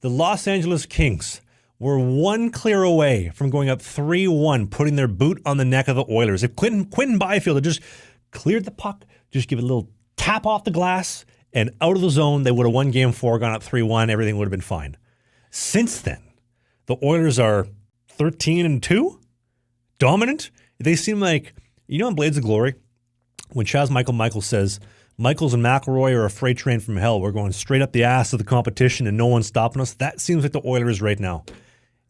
the Los Angeles Kings were one clear away from going up 3-1, putting their boot on the neck of the Oilers. If Quentin Byfield had just cleared the puck, just give it a little tap off the glass, and out of the zone, they would have won Game 4, gone up 3-1, everything would have been fine. Since then, the Oilers are 13-2, dominant. They seem like, in Blades of Glory, when Chaz Michael says, Michaels and McElroy are a freight train from hell. We're going straight up the ass of the competition and no one's stopping us. That seems like the Oilers right now.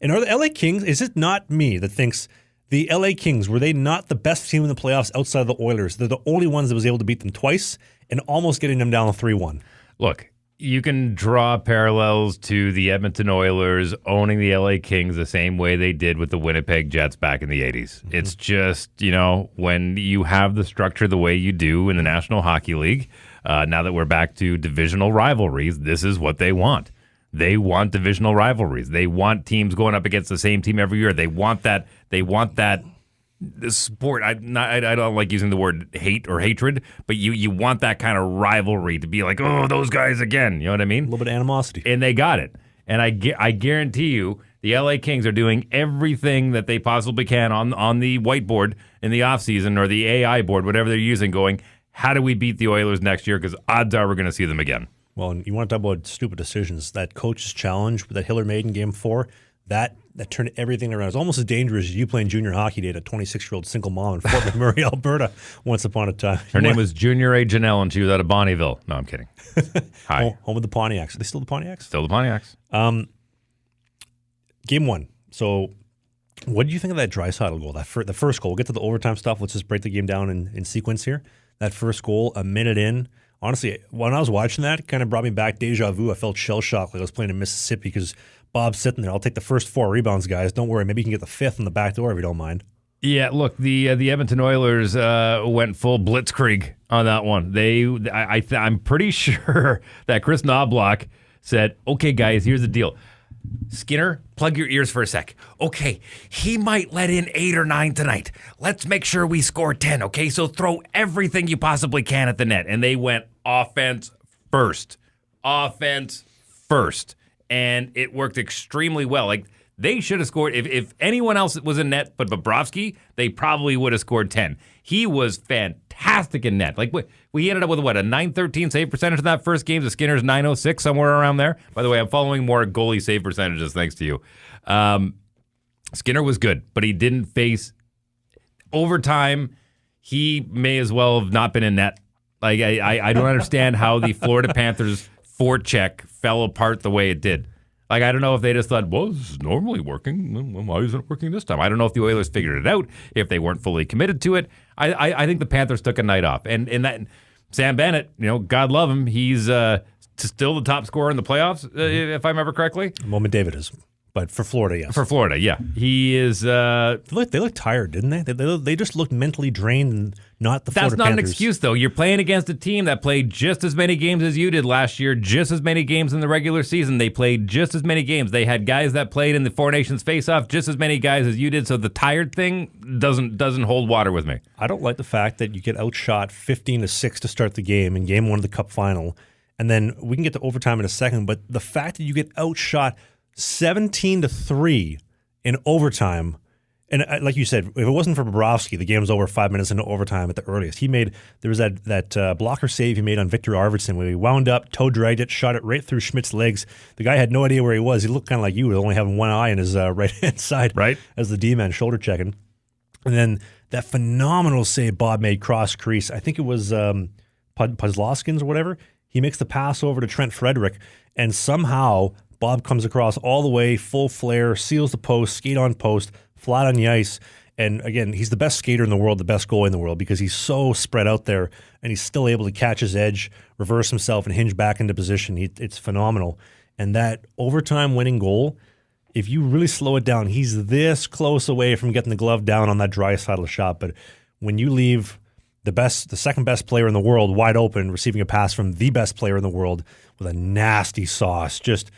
And are the LA Kings, is it not me that thinks the LA Kings, were they not the best team in the playoffs outside of the Oilers? They're the only ones that was able to beat them twice and almost getting them down 3-1. Look, you can draw parallels to the Edmonton Oilers owning the LA Kings the same way they did with the Winnipeg Jets back in the 80s. Mm-hmm. It's just, when you have the structure the way you do in the National Hockey League, now that we're back to divisional rivalries, this is what they want. They want divisional rivalries. They want teams going up against the same team every year. They want that. This sport. I don't like using the word hate or hatred, but you want that kind of rivalry to be like, oh, those guys again. You know what I mean? A little bit of animosity, and they got it. And I guarantee you, the LA Kings are doing everything that they possibly can on the whiteboard in the offseason or the AI board, whatever they're using. Going, how do we beat the Oilers next year? Because odds are we're going to see them again. Well, and you want to talk about stupid decisions. That coach's challenge that Hiller made in Game 4, that turned everything around. It's almost as dangerous as you playing junior hockey date, a 26-year-old single mom in Fort McMurray, Alberta, once upon a time. Her name was Junior A. Janelle, and she was out of Bonnyville. No, I'm kidding. Hi. Home of the Pontiacs. Are they still the Pontiacs? Still the Pontiacs. Game 1. So what do you think of that Draisaitl goal, the first goal? We'll get to the overtime stuff. Let's just break the game down in sequence here. That first goal, a minute in. Honestly, when I was watching that, it kind of brought me back deja vu. I felt shell-shocked like I was playing in Mississippi because Bob's sitting there. I'll take the first 4 rebounds, guys. Don't worry. Maybe you can get the 5th in the back door if you don't mind. Yeah, look, the Edmonton Oilers went full blitzkrieg on that one. I'm pretty sure that Chris Knobloch said, okay, guys, here's the deal. Skinner, plug your ears for a sec. Okay, he might let in 8 or 9 tonight. Let's make sure we score 10, okay? So throw everything you possibly can at the net. And they went offense first. Offense first. And it worked extremely well. Like, they should have scored. If anyone else was in net but Bobrovsky, they probably would have scored 10. He was fantastic in net. Like, we ended up with, a 913 save percentage in that first game. The Skinner's 906, somewhere around there. By the way, I'm following more goalie save percentages thanks to you. Skinner was good, but he didn't face overtime. He may as well have not been in net. Like, I don't understand how the Florida Panthers forecheck fell apart the way it did. Like, I don't know if they just thought, well, this is normally working. Why isn't it working this time? I don't know if the Oilers figured it out, if they weren't fully committed to it. I think the Panthers took a night off. And that Sam Bennett, God love him, he's still the top scorer in the playoffs, if I remember correctly. Moment David is. But for Florida, yes. For Florida, yeah. He is... They looked tired, didn't they? They just looked mentally drained and not the Florida That's not Panthers. An excuse, though. You're playing against a team that played just as many games as you did last year, just as many games in the regular season. They played just as many games. They had guys that played in the Four Nations face-off, just as many guys as you did. So the tired thing doesn't hold water with me. I don't like the fact that you get outshot 15-6 to start the game in Game 1 of the Cup final. And then we can get to overtime in a second, but the fact that you get outshot 17-3 in overtime, and like you said, if it wasn't for Bobrovsky, the game was over 5 minutes into overtime at the earliest. There was that blocker save he made on Victor Arvidsson where he wound up, toe dragged it, shot it right through Schmidt's legs. The guy had no idea where he was. He looked kind of like you, with only having one eye in his right-hand side, right, as the D-man shoulder checking. And then that phenomenal save Bob made cross crease. I think it was Puzzloskins or whatever. He makes the pass over to Trent Frederick, and somehow Bob comes across all the way, full flare, seals the post, skate on post, flat on the ice. And again, he's the best skater in the world, the best goalie in the world, because he's so spread out there and he's still able to catch his edge, reverse himself, and hinge back into position. It's phenomenal. And that overtime winning goal, if you really slow it down, he's this close away from getting the glove down on that Draisaitl shot. But when you leave the second best player in the world wide open, receiving a pass from the best player in the world with a nasty sauce, just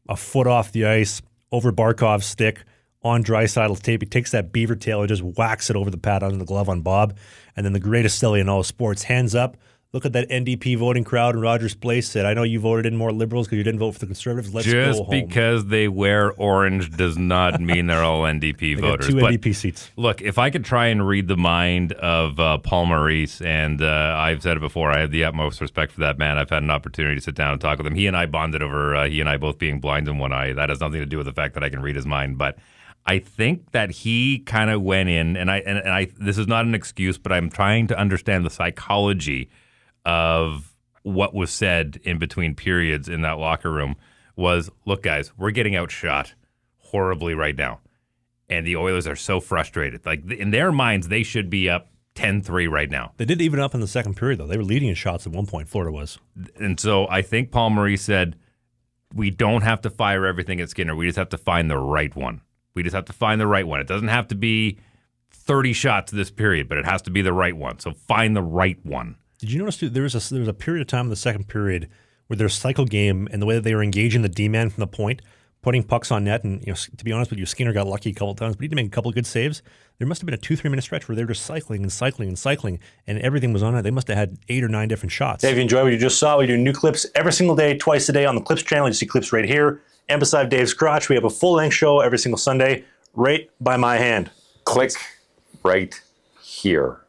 a foot off the ice, over Barkov's stick, on Draisaitl's tape. He takes that beaver tail and just whacks it over the pad under the glove on Bob. And then the greatest silly in all sports, hands up, Look at that NDP voting crowd in Rogers Place said, I know you voted in more Liberals because you didn't vote for the Conservatives. Let's go home. Just because they wear orange does not mean they're all NDP They voters. got 2 NDP seats. Look, if I could try and read the mind of Paul Maurice, and I've said it before, I have the utmost respect for that man. I've had an opportunity to sit down and talk with him. He and I bonded over he and I both being blind in one eye. That has nothing to do with the fact that I can read his mind, but I think that he kind of went in, and I this is not an excuse, but I'm trying to understand the psychology of what was said in between periods in that locker room was, look, guys, we're getting outshot horribly right now. And the Oilers are so frustrated. Like, in their minds, they should be up 10-3 right now. They did even up in the second period, though. They were leading in shots at one point, Florida was. And so I think Paul Maurice said, we don't have to fire everything at Skinner. We just have to find the right one. We just have to find the right one. It doesn't have to be 30 shots this period, but it has to be the right one. So find the right one. Did you notice, too, there was a period of time in the second period where their cycle game and the way that they were engaging the D-man from the point, putting pucks on net, and to be honest with you, Skinner got lucky a couple of times, but he did make a couple of good saves. There must have been a 2-3 minute stretch where they were just cycling, and everything was on it. They must have had 8 or 9 different shots. Hey, if you enjoyed what you just saw, we do new clips every single day, twice a day on the Clips channel. You see clips right here. And beside Dave's crotch, we have a full-length show every single Sunday, right by my hand. Click right here.